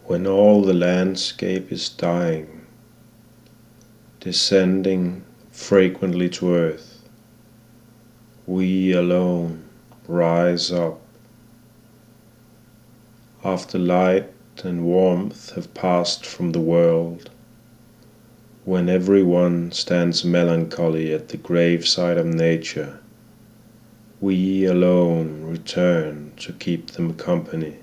when all the landscape is dying, descending frequently to earth, we alone rise up. After light and warmth have passed from the world, when everyone stands melancholy at the graveside of nature, we alone return to keep them company.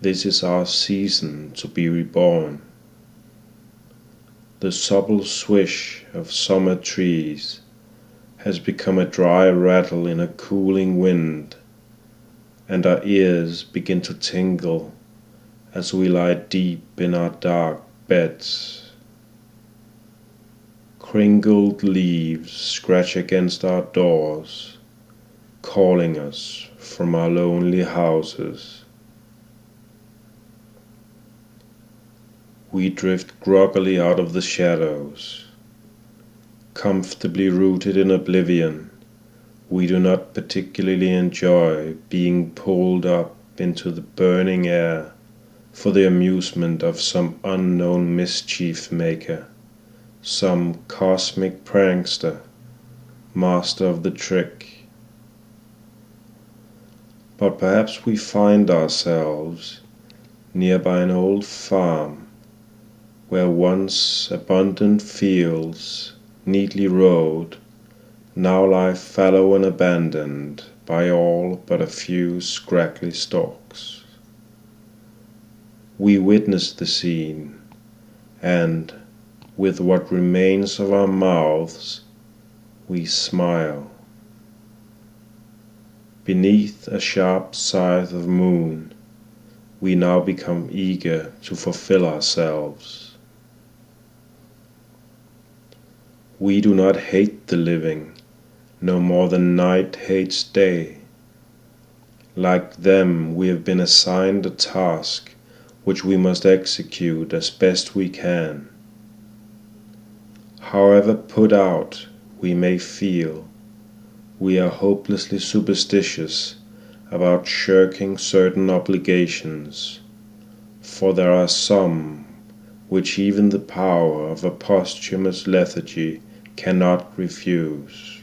This is our season to be reborn. The supple swish of summer trees has become a dry rattle in a cooling wind, and our ears begin to tingle as we lie deep in our dark beds. Crinkled leaves scratch against our doors, calling us from our lonely houses. We drift groggily out of the shadows. Comfortably rooted in oblivion, we do not particularly enjoy being pulled up into the burning air for the amusement of some unknown mischief maker, some cosmic prankster, master of the trick. But perhaps we find ourselves nearby an old farm, where once abundant fields, neatly rowed, now lie fallow and abandoned by all but a few scraggly stalks. We witness the scene, and, with what remains of our mouths, we smile. Beneath a sharp scythe of moon, we now become eager to fulfill ourselves. We do not hate the living, no more than night hates day. Like them, we have been assigned a task which we must execute as best we can. However put out we may feel, we are hopelessly superstitious about shirking certain obligations, for there are some which even the power of a posthumous lethargy cannot refuse.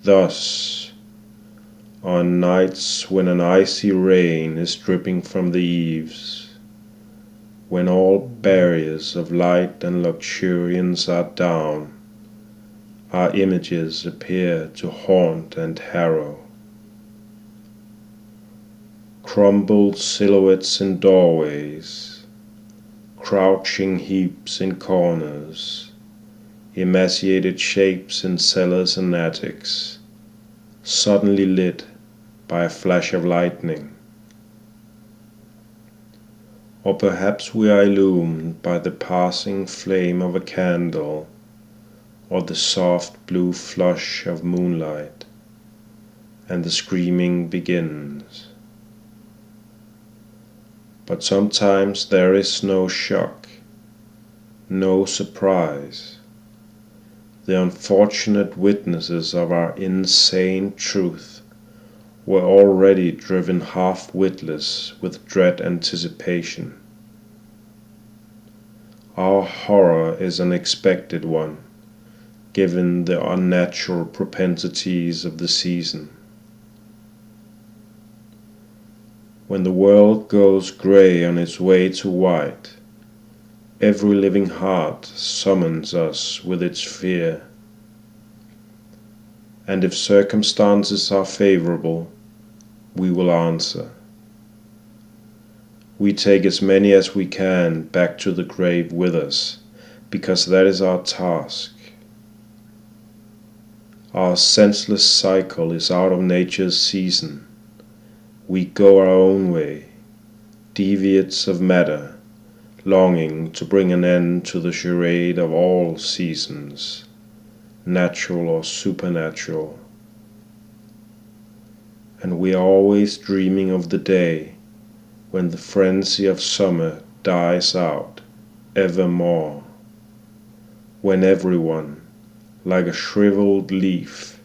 Thus, on nights when an icy rain is dripping from the eaves, when all barriers of light and luxuriance are down, our images appear to haunt and harrow. Crumbled silhouettes in doorways, crouching heaps in corners, emaciated shapes in cellars and attics, suddenly lit by a flash of lightning. Or perhaps we are illumined by the passing flame of a candle, or the soft blue flush of moonlight, and the screaming begins. But sometimes there is no shock, no surprise. The unfortunate witnesses of our insane truth were already driven half-witless with dread anticipation. Our horror is an expected one, given the unnatural propensities of the season. When the world goes grey on its way to white, every living heart summons us with its fear. And if circumstances are favorable, we will answer. We take as many as we can back to the grave with us, because that is our task. Our senseless cycle is out of nature's season. We go our own way, deviates of matter, longing to bring an end to the charade of all seasons, natural or supernatural. And we are always dreaming of the day when the frenzy of summer dies out evermore, when everyone, like a shriveled leaf,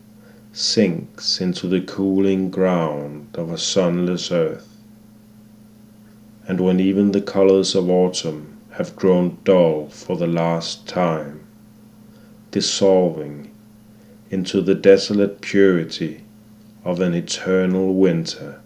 sinks into the cooling ground of a sunless earth, and when even the colors of autumn have grown dull for the last time, dissolving into the desolate purity of an eternal winter,